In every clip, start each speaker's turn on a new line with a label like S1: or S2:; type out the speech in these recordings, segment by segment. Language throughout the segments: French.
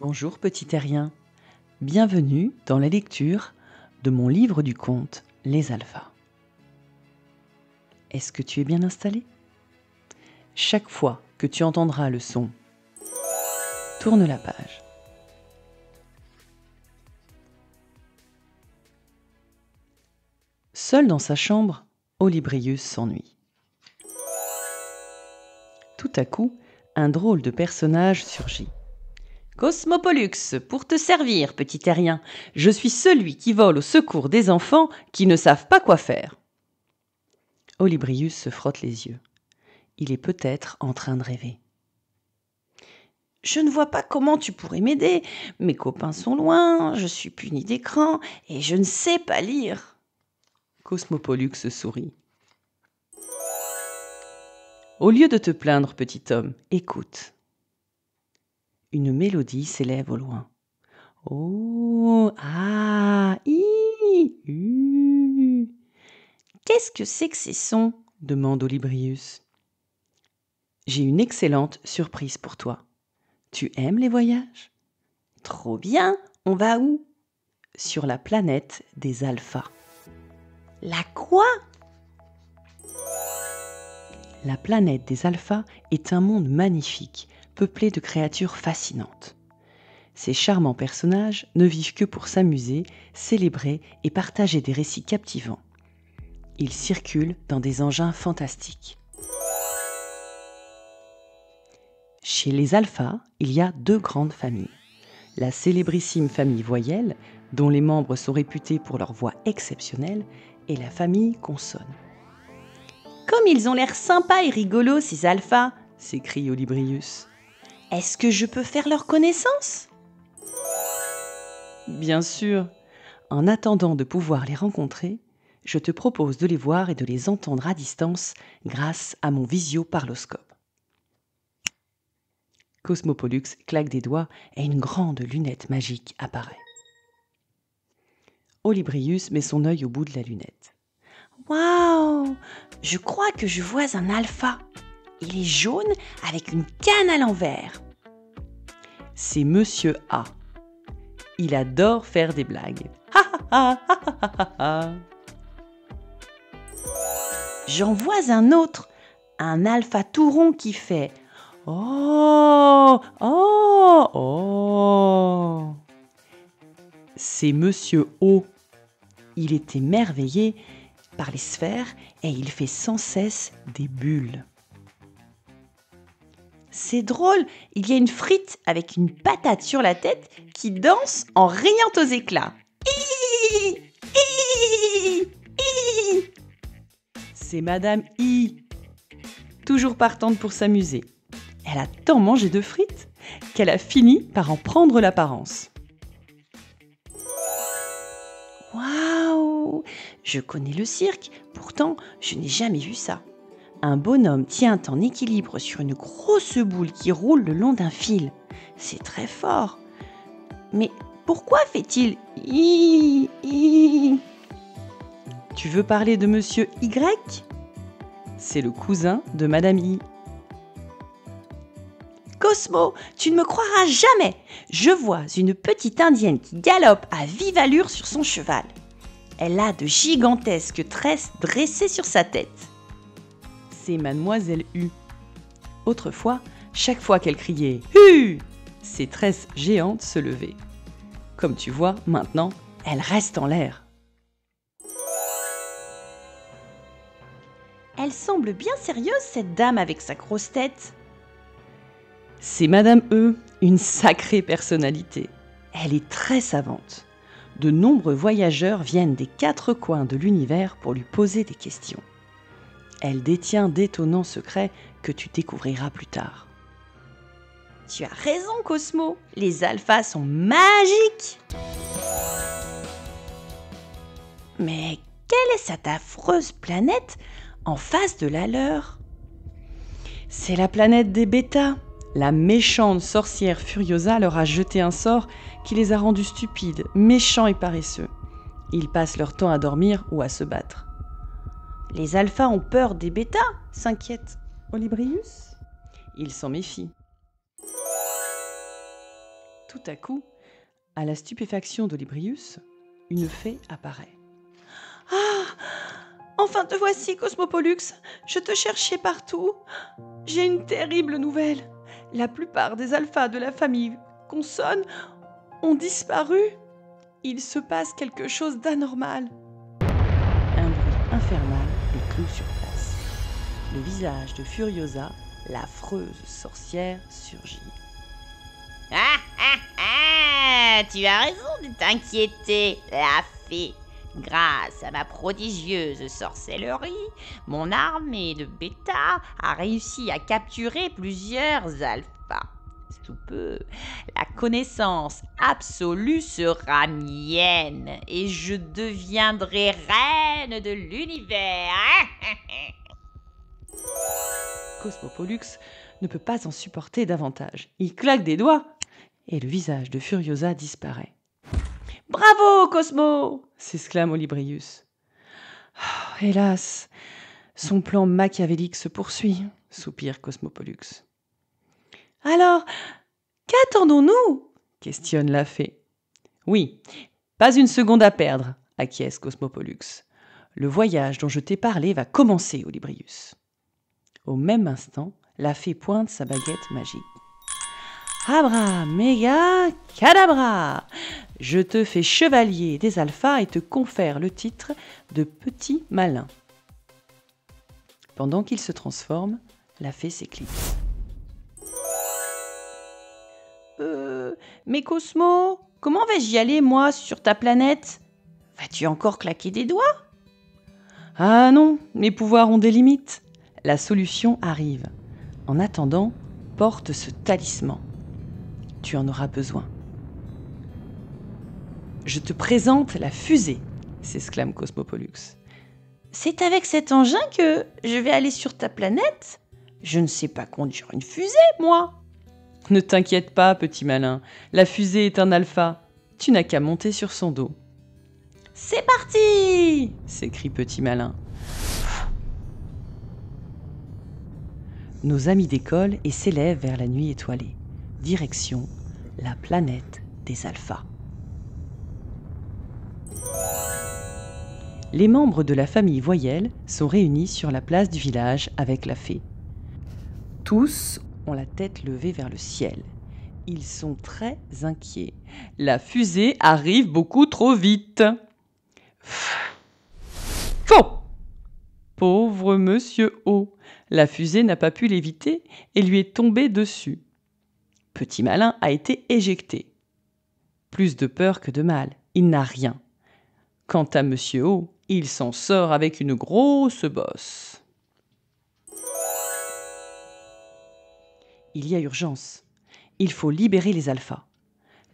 S1: Bonjour petit terrien, bienvenue dans la lecture de mon livre du conte Les Alphas. Est-ce que tu es bien installé? Chaque fois que tu entendras le son, tourne la page. Seul dans sa chambre, Olybrius s'ennuie. Tout à coup, un drôle de personnage surgit. Cosmopollux, pour te servir, petit terrien, je suis celui qui vole au secours des enfants qui ne savent pas quoi faire. Olybrius se frotte les yeux. Il est peut-être en train de rêver. Je ne vois pas comment tu pourrais m'aider. Mes copains sont loin, je suis puni d'écran et je ne sais pas lire. Cosmopollux sourit. Au lieu de te plaindre, petit homme, écoute. Une mélodie s'élève au loin. Oh, ah, i, u. Qu'est-ce que c'est que ces sons? Demande Olybrius. J'ai une excellente surprise pour toi. Tu aimes les voyages? Trop bien, on va où? Sur la planète des Alphas. La quoi? La planète des Alphas est un monde magnifique, peuplé de créatures fascinantes. Ces charmants personnages ne vivent que pour s'amuser, célébrer et partager des récits captivants. Ils circulent dans des engins fantastiques. Chez les Alphas, il y a deux grandes familles. La célébrissime famille Voyelle, dont les membres sont réputés pour leur voix exceptionnelle, et la famille Consonne. Comme ils ont l'air sympas et rigolos, ces Alphas, s'écrie Olybrius. Est-ce que je peux faire leur connaissance? Bien sûr. En attendant de pouvoir les rencontrer, je te propose de les voir et de les entendre à distance grâce à mon visio-parloscope. Cosmopollux claque des doigts et une grande lunette magique apparaît. Olybrius met son œil au bout de la lunette. Waouh! Je crois que je vois un alpha. Il est jaune avec une canne à l'envers. C'est Monsieur A. Il adore faire des blagues. Ha ha ha ha ha ha ha. J'en vois un autre, un alpha tout rond qui fait oh oh oh. C'est Monsieur O. Il est émerveillé par les sphères et il fait sans cesse des bulles. C'est drôle, il y a une frite avec une patate sur la tête qui danse en riant aux éclats. C'est Madame I, toujours partante pour s'amuser. Elle a tant mangé de frites qu'elle a fini par en prendre l'apparence. Waouh! Je connais le cirque, pourtant je n'ai jamais vu ça. Un bonhomme tient en équilibre sur une grosse boule qui roule le long d'un fil. C'est très fort. Mais pourquoi fait-il I, I? Tu veux parler de Monsieur Y? C'est le cousin de Madame I. Cosmo, tu ne me croiras jamais. Je vois une petite indienne qui galope à vive allure sur son cheval. Elle a de gigantesques tresses dressées sur sa tête. C'est Mademoiselle U. Autrefois, chaque fois qu'elle criait « Hu !», ses tresses géantes se levaient. Comme tu vois, maintenant, elle reste en l'air. Elle semble bien sérieuse, cette dame avec sa grosse tête. C'est Madame E, une sacrée personnalité. Elle est très savante. De nombreux voyageurs viennent des quatre coins de l'univers pour lui poser des questions. Elle détient d'étonnants secrets que tu découvriras plus tard. Tu as raison, Cosmo. Les alphas sont magiques. Mais quelle est cette affreuse planète en face de la leur? C'est la planète des bêtas. La méchante sorcière Furiosa leur a jeté un sort qui les a rendus stupides, méchants et paresseux. Ils passent leur temps à dormir ou à se battre. Les alphas ont peur des bêtas, s'inquiète Olybrius. Ils s'en méfient. Tout à coup, à la stupéfaction d'Olybrius, une fée apparaît. « Ah! Enfin te voici, Cosmopollux! Je te cherchais partout! J'ai une terrible nouvelle! La plupart des alphas de la famille Consonne ont disparu! Il se passe quelque chose d'anormal! » Un bruit infernal éclot sur place. Le visage de Furiosa, l'affreuse sorcière, surgit.
S2: Ah ah ah! Tu as raison de t'inquiéter, la fée. Grâce à ma prodigieuse sorcellerie, mon armée de bêta a réussi à capturer plusieurs alphas. Sous peu, la connaissance absolue sera mienne et je deviendrai reine de l'univers.
S1: Cosmopollux ne peut pas en supporter davantage. Il claque des doigts et le visage de Furiosa disparaît. « Bravo, Cosmo !» s'exclame Olybrius. Oh, hélas, son plan machiavélique se poursuit, soupire Cosmopollux. « Alors, qu'attendons-nous ?» questionne la fée. « Oui, pas une seconde à perdre, acquiesce Cosmopollux. Le voyage dont je t'ai parlé va commencer, Olybrius. » Au même instant, la fée pointe sa baguette magique. Abra, méga, cadabra! Je te fais chevalier des alphas et te confère le titre de petit malin. Pendant qu'il se transforme, la fée s'éclipse. Mais Cosmo, comment vais-je y aller, moi, sur ta planète? Vas-tu encore claquer des doigts? Ah non, mes pouvoirs ont des limites. La solution arrive. En attendant, porte ce talisman. Tu en auras besoin. Je te présente la fusée, s'exclame Cosmopollux. C'est avec cet engin que je vais aller sur ta planète? Je ne sais pas conduire une fusée, moi. Ne t'inquiète pas, petit malin. La fusée est un alpha. Tu n'as qu'à monter sur son dos. C'est parti! S'écrie petit malin. Nos amis décollent et s'élèvent vers la nuit étoilée. Direction la planète des alphas. Les membres de la famille Voyelle sont réunis sur la place du village avec la fée. Tous ont la tête levée vers le ciel. Ils sont très inquiets. La fusée arrive beaucoup trop vite. Faux! Pauvre Monsieur O. La fusée n'a pas pu l'éviter et lui est tombée dessus. Petit malin a été éjecté. Plus de peur que de mal, il n'a rien. Quant à Monsieur O, il s'en sort avec une grosse bosse. Il y a urgence. Il faut libérer les alphas.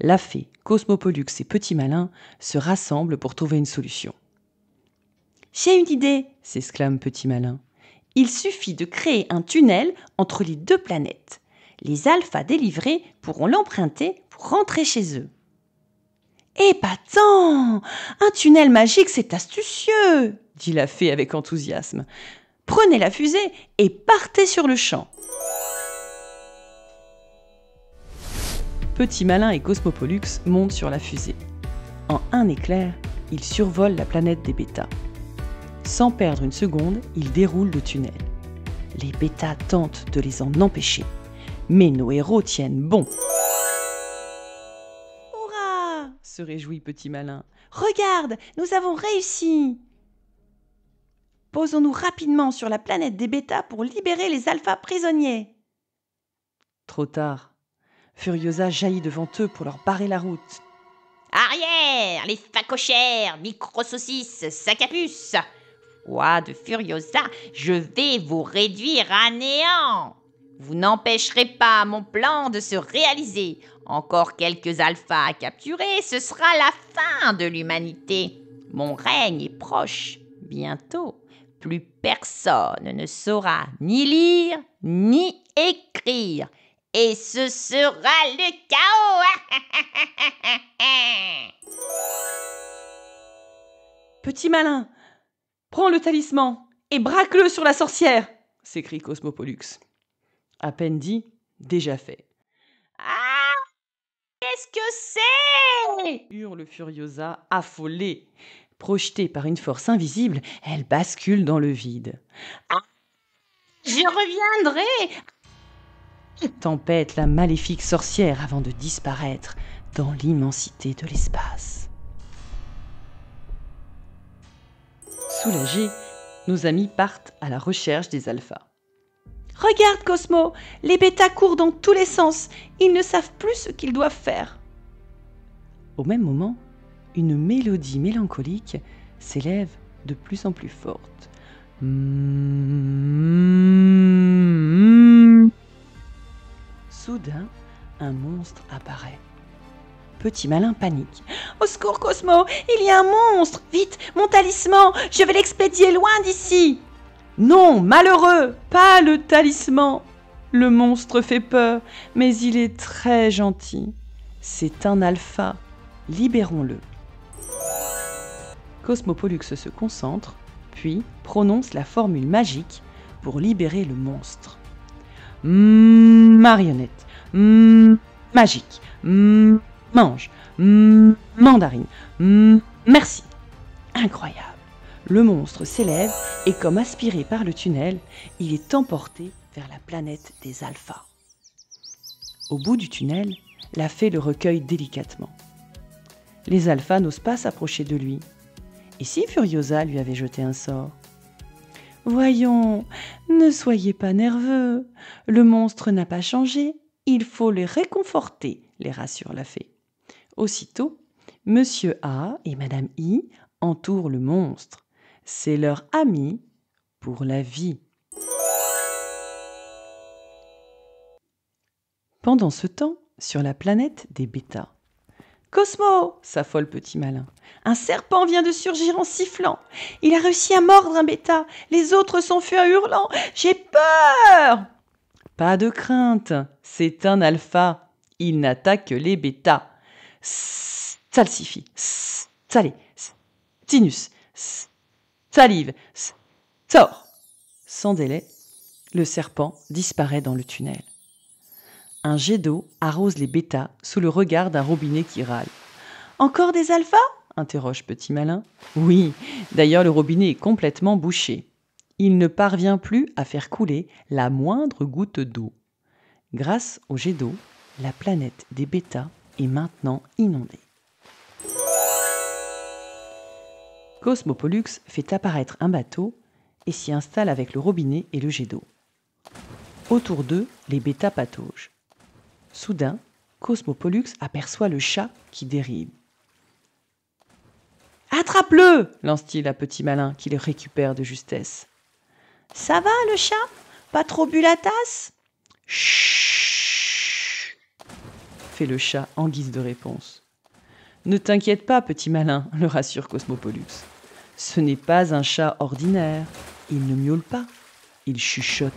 S1: La fée, Cosmopollux et Petit Malin se rassemblent pour trouver une solution. « J'ai une idée !» s'exclame Petit Malin. « Il suffit de créer un tunnel entre les deux planètes. Les alphas délivrés pourront l'emprunter pour rentrer chez eux. » Épatant! Un tunnel magique, c'est astucieux, dit la fée avec enthousiasme. Prenez la fusée et partez sur le champ. Petit Malin et Cosmopollux montent sur la fusée. En un éclair, ils survolent la planète des bêtas. Sans perdre une seconde, ils déroulent le tunnel. Les bêtas tentent de les en empêcher, mais nos héros tiennent bon. Hurrah! Se réjouit Petit Malin. Regarde, nous avons réussi! Posons-nous rapidement sur la planète des bêtas pour libérer les alphas prisonniers. Trop tard. Furiosa jaillit devant eux pour leur barrer la route.
S2: Arrière, les facochères, micro-saucisses, sac à puce. Foi de Furiosa, je vais vous réduire à néant. Vous n'empêcherez pas mon plan de se réaliser. Encore quelques alphas à capturer, ce sera la fin de l'humanité. Mon règne est proche. Bientôt, plus personne ne saura ni lire ni écrire. Et ce sera le chaos.
S1: Petit Malin, prends le talisman et braque-le sur la sorcière, s'écrie Cosmopollux. À peine dit, déjà fait.
S2: Ah, qu'est-ce qu'est-ce que c'est?
S1: Hurle Furiosa, affolée. Projetée par une force invisible, elle bascule dans le vide.
S2: Je reviendrai.
S1: Tempête la maléfique sorcière avant de disparaître dans l'immensité de l'espace. Soulagés, nos amis partent à la recherche des alphas. Regarde, Cosmo, les bêtas courent dans tous les sens. Ils ne savent plus ce qu'ils doivent faire. Au même moment, une mélodie mélancolique s'élève de plus en plus forte. Soudain, un monstre apparaît. Petit Malin panique. Au secours, Cosmo, il y a un monstre. Vite, mon talisman, je vais l'expédier loin d'ici. Non, malheureux, pas le talisman. Le monstre fait peur, mais il est très gentil. C'est un alpha. Libérons-le. Cosmopollux se concentre, puis prononce la formule magique pour libérer le monstre. Marionnette, magique, mange, mandarine, merci. Incroyable. Le monstre s'élève et comme aspiré par le tunnel, il est emporté vers la planète des alphas. Au bout du tunnel, la fée le recueille délicatement. Les alphas n'osent pas s'approcher de lui. Et si Furiosa lui avait jeté un sort? Voyons, ne soyez pas nerveux. Le monstre n'a pas changé. Il faut les réconforter, les rassure la fée. Aussitôt, Monsieur A et Madame I entourent le monstre. C'est leur ami pour la vie. Pendant ce temps, sur la planète des bêtas. Cosmo, s'affole Petit Malin. Un serpent vient de surgir en sifflant. Il a réussi à mordre un bêta. Les autres s'enfuient en hurlant. J'ai peur! Pas de crainte, c'est un alpha. Il n'attaque que les bêtas. Salsifie, salé, tinus, salive, sort. Sans délai, le serpent disparaît dans le tunnel. Un jet d'eau arrose les bêtas sous le regard d'un robinet qui râle. « Encore des alphas ?» interroge Petit Malin. « Oui, d'ailleurs le robinet est complètement bouché. Il ne parvient plus à faire couler la moindre goutte d'eau. Grâce au jet d'eau, la planète des bêtas est maintenant inondée. » Cosmopollux fait apparaître un bateau et s'y installe avec le robinet et le jet d'eau. Autour d'eux, les bêtas pataugent. Soudain, Cosmopollux aperçoit le chat qui dérive. « Attrape-le » lance-t-il à Petit Malin qui le récupère de justesse. « Ça va le chat? Pas trop bu la tasse ?»« Chut !» fait le chat en guise de réponse. « Ne t'inquiète pas, Petit Malin, le rassure Cosmopollux. Ce n'est pas un chat ordinaire. Il ne miaule pas, il chuchote.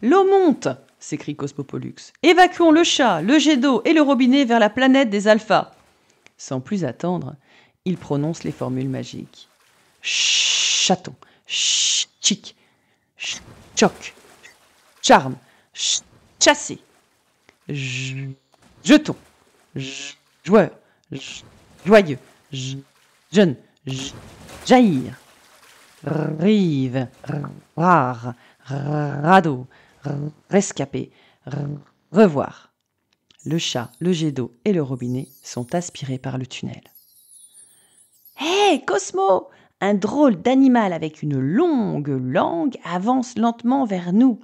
S1: L'eau monte, s'écrie Cosmopollux. Évacuons le chat, le jet d'eau et le robinet vers la planète des alphas. Sans plus attendre, il prononce les formules magiques. Chaton, chic, choc, charme, chasser, jeton, joueur, joyeux, jeune, jaillir, rive, rare, radeau, rescapé, revoir. Le chat, le jet d'eau et le robinet sont aspirés par le tunnel. Hé, Cosmo! Un drôle d'animal avec une longue langue avance lentement vers nous.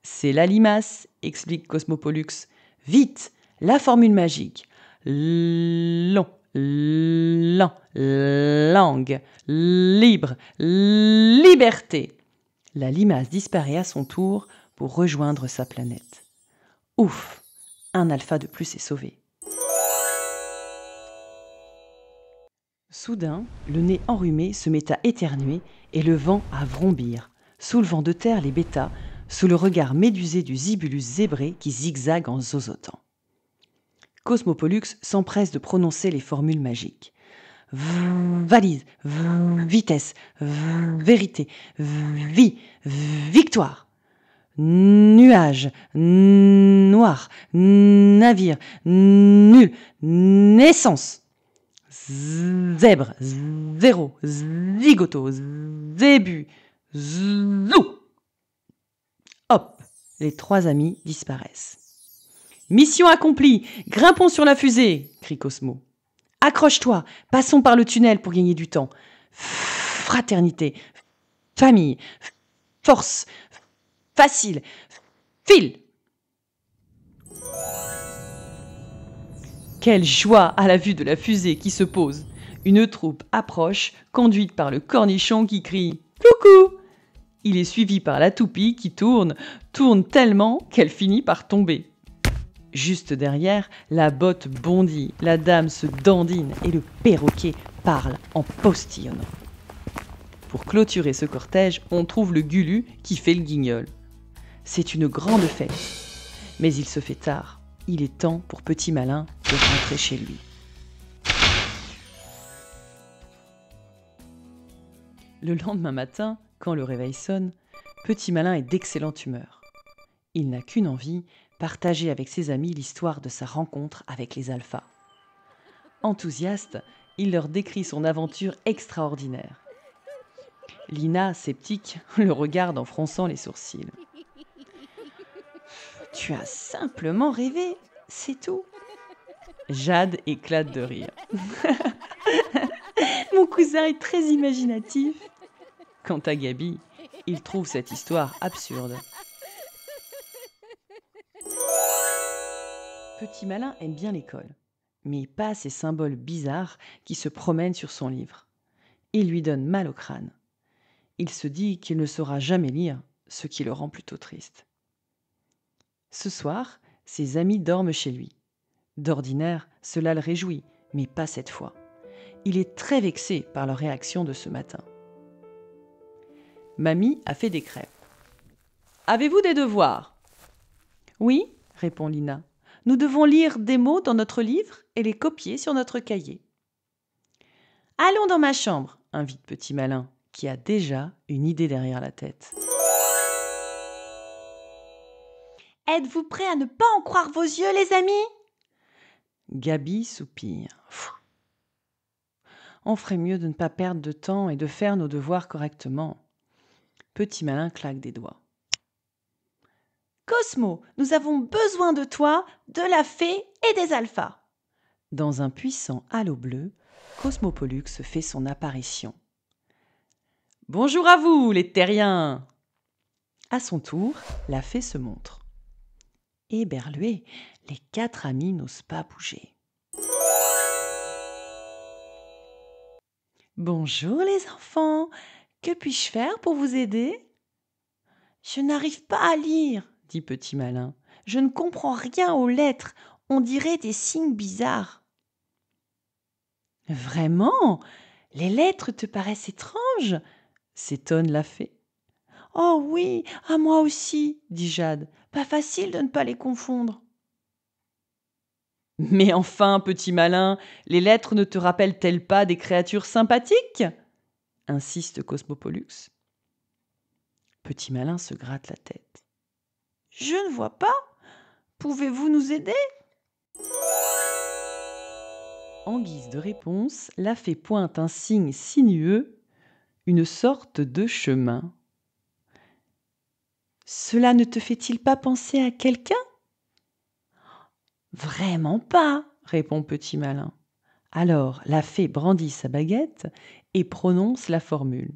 S1: C'est la limace, explique Cosmopollux. Vite, la formule magique. Long, lent, langue, libre, liberté. La limace disparaît à son tour pour rejoindre sa planète. Ouf, un alpha de plus est sauvé. Soudain, le nez enrhumé se met à éternuer et le vent à vrombir, soulevant de terre les bêtas sous le regard médusé du zibulus zébré qui zigzague en zozotant. Cosmopollux s'empresse de prononcer les formules magiques. Valise, vitesse, vérité, vie, victoire. nuage, noir, navire, nul, naissance. Zèbre, zéro, zigoto, zébu, zou. Hop, les 3 amis disparaissent. Mission accomplie, grimpons sur la fusée, crie Cosmo. Accroche-toi, passons par le tunnel pour gagner du temps. Fraternité, famille, force, facile, file. Quelle joie à la vue de la fusée qui se pose. Une troupe approche, conduite par le cornichon qui crie « Coucou !» Il est suivi par la toupie qui tourne tellement qu'elle finit par tomber. Juste derrière, la botte bondit, la dame se dandine et le perroquet parle en postillonnant. Pour clôturer ce cortège, on trouve le Gulu qui fait le guignol. C'est une grande fête, mais il se fait tard. Il est temps pour Petit Malin de rentrer chez lui. Le lendemain matin, quand le réveil sonne, Petit Malin est d'excellente humeur. Il n'a qu'une envie, partager avec ses amis l'histoire de sa rencontre avec les alphas. Enthousiaste, il leur décrit son aventure extraordinaire. Lina, sceptique, le regarde en fronçant les sourcils. « Tu as simplement rêvé, c'est tout. » Jade éclate de rire. « Mon cousin est très imaginatif. » Quant à Gabi, il trouve cette histoire absurde. Petit Malin aime bien l'école, mais pas ces symboles bizarres qui se promènent sur son livre. Il lui donne mal au crâne. Il se dit qu'il ne saura jamais lire, ce qui le rend plutôt triste. Ce soir, ses amis dorment chez lui. D'ordinaire, cela le réjouit, mais pas cette fois. Il est très vexé par leur réaction de ce matin. Mamie a fait des crêpes. « Avez-vous des devoirs ?»« Oui, répond Lina. Nous devons lire des mots dans notre livre et les copier sur notre cahier. »« Allons dans ma chambre, invite Petit Malin, qui a déjà une idée derrière la tête. Êtes-vous prêts à ne pas en croire vos yeux, les amis ? Gabi soupire. On ferait mieux de ne pas perdre de temps et de faire nos devoirs correctement. Petit Malin claque des doigts. Cosmo, nous avons besoin de toi, de la fée et des alphas. Dans un puissant halo bleu, Cosmopollux fait son apparition. Bonjour à vous, les terriens! À son tour, la fée se montre. Éberlués, les 4 amis n'osent pas bouger. Bonjour les enfants, que puis-je faire pour vous aider ? Je n'arrive pas à lire, dit Petit Malin. Je ne comprends rien aux lettres, on dirait des signes bizarres. Vraiment ? Les lettres te paraissent étranges ? S'étonne la fée. Oh oui, à moi aussi, dit Jade. Pas facile de ne pas les confondre. Mais enfin, Petit Malin, les lettres ne te rappellent-elles pas des créatures sympathiques ? Insiste Cosmopollux. Petit Malin se gratte la tête. Je ne vois pas. Pouvez-vous nous aider ? En guise de réponse, la fée pointe un signe sinueux, une sorte de chemin. Cela ne te fait-il pas penser à quelqu'un ? Vraiment pas, répond Petit Malin. Alors la fée brandit sa baguette et prononce la formule.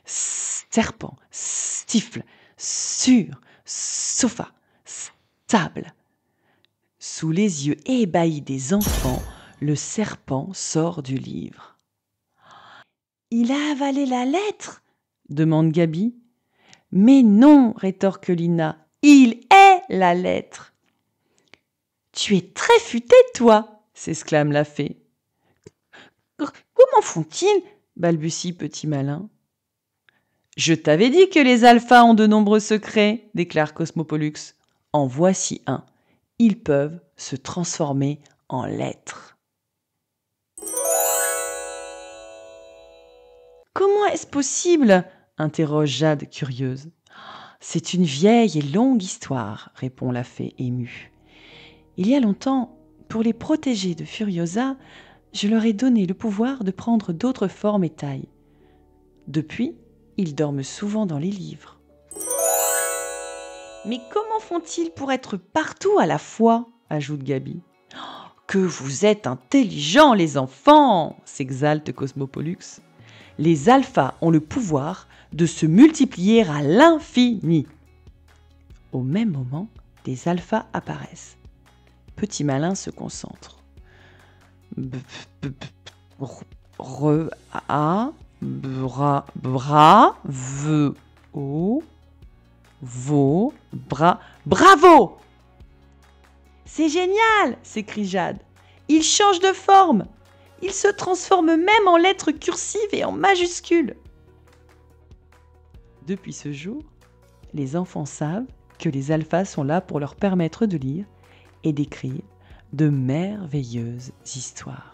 S1: Serpent, stifle, sur, sofa, stable. Sous les yeux ébahis des enfants, le serpent sort du livre. Il a avalé la lettre ? Demande Gabi. Mais non, rétorque Lina, il est la lettre. Tu es très futé, toi, s'exclame la fée. Comment font-ils ? Balbutie Petit Malin. Je t'avais dit que les alphas ont de nombreux secrets, déclare Cosmopollux. En voici un. Ils peuvent se transformer en lettres. Comment est-ce possible ? Interroge Jade curieuse. C'est une vieille et longue histoire, répond la fée émue. Il y a longtemps, pour les protéger de Furiosa, je leur ai donné le pouvoir de prendre d'autres formes et tailles. Depuis, ils dorment souvent dans les livres. Mais comment font-ils pour être partout à la fois ? Ajoute Gaby. Que vous êtes intelligents, les enfants, s'exalte Cosmopollux. Les alphas ont le pouvoir de se multiplier à l'infini. Au même moment, des alphas apparaissent. Petit Malin se concentre. Bravo! C'est génial, s'écrie Jade. Il change de forme. Il se transforme même en lettres cursives et en majuscules. Depuis ce jour, les enfants savent que les alphas sont là pour leur permettre de lire et d'écrire de merveilleuses histoires.